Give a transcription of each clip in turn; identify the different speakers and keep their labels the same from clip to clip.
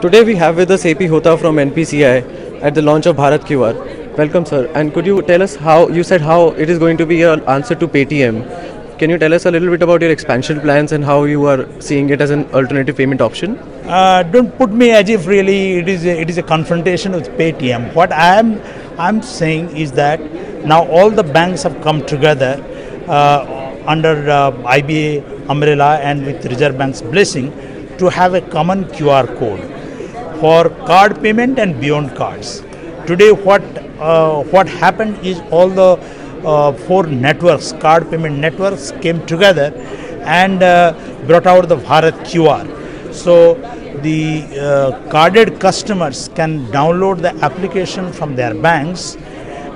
Speaker 1: Today we have with us AP Hota from NPCI at the launch of BharatQR. Welcome, sir. And could you tell us how it is going to be an answer to Paytm? Can you tell us a little bit about your expansion plans and how you are seeing it as an alternative payment option?
Speaker 2: Don't put me as if really it is a confrontation with Paytm. What I'm saying is that now all the banks have come together under IBA umbrella and with Reserve Bank's blessing to have a common QR code for card payment and beyond cards. Today what happened is all the four networks, card payment networks, came together and brought out the BharatQR. So the carded customers can download the application from their banks,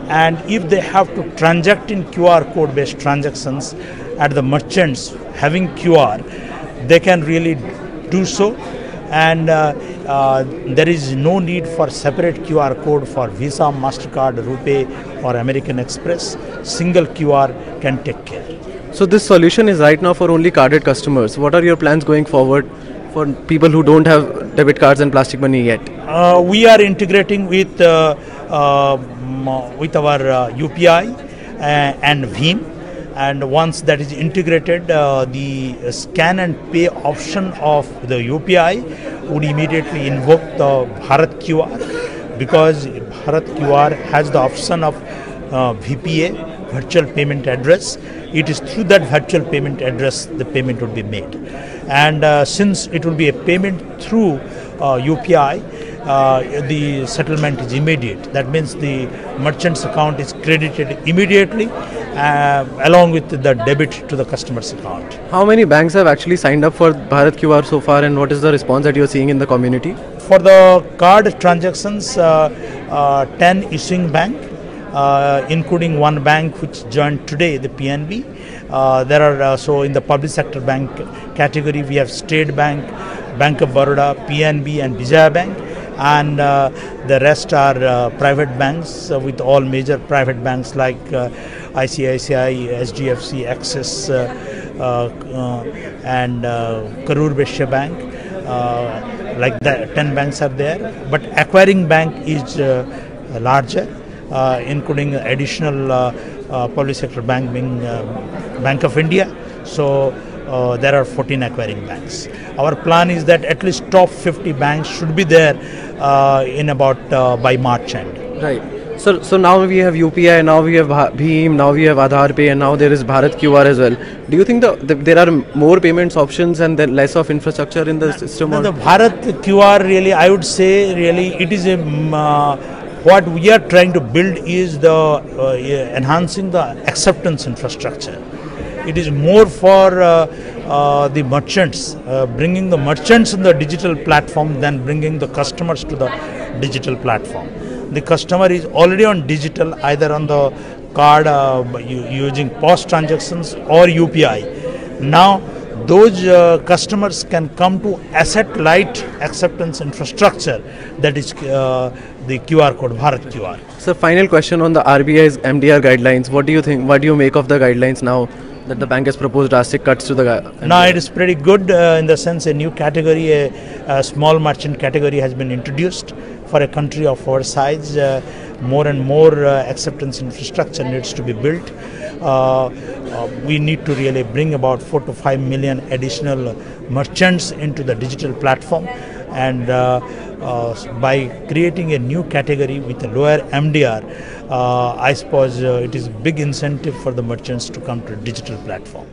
Speaker 2: and if they have to transact in QR code based transactions at the merchants having QR, they can really do so, and there is no need for separate QR code for Visa, MasterCard, RuPay or American Express. Single QR can take care.
Speaker 1: So this solution is right now for only carded customers. What are your plans going forward for people who don't have debit cards and plastic money yet?
Speaker 2: We are integrating with our UPI and Veem. And once that is integrated, the scan and pay option of the UPI would immediately invoke the BharatQR, because BharatQR has the option of VPA, virtual payment address. It is through that virtual payment address the payment would be made. And since it will be a payment through UPI, the settlement is immediate. That means the merchant's account is credited immediately along with the debit to the customer's account.
Speaker 1: How many banks have actually signed up for BharatQR so far, and what is the response that you are seeing in the community?
Speaker 2: For the card transactions, 10 issuing bank, including one bank which joined today, the PNB. There are so in the public sector bank category, we have State Bank, Bank of Baroda, PNB and Vijaya Bank. And the rest are private banks with all major private banks like ICICI, SDFC, Axis and Karur Vysya Bank. Like that, 10 banks are there. But acquiring bank is larger, including additional public sector bank being Bank of India. So there are 14 acquiring banks. Our plan is that at least top 50 banks should be there in about by March end.
Speaker 1: Right. So now we have UPI, now we have Bheem, now we have Aadhaar Pay, and now there is BharatQR as well. Do you think there are more payments options and then less of infrastructure in the system?
Speaker 2: No, the BharatQR really, I would say, really, it is a what we are trying to build is the enhancing the acceptance infrastructure. It is more for the merchants, bringing the merchants in the digital platform than bringing the customers to the digital platform. The customer is already on digital, either on the card using POS transactions or UPI. Now those customers can come to asset-light acceptance infrastructure, that is the QR code, BharatQR.
Speaker 1: So final question on the RBI's MDR guidelines. What do you think? What do you make of the guidelines now that the bank has proposed drastic cuts to the MDR?
Speaker 2: Now it is pretty good in the sense a new category, a small merchant category has been introduced for a country of our size. More and more acceptance infrastructure needs to be built. We need to really bring about 4 to 5 million additional merchants into the digital platform, and by creating a new category with a lower MDR, I suppose it is a big incentive for the merchants to come to a digital platform.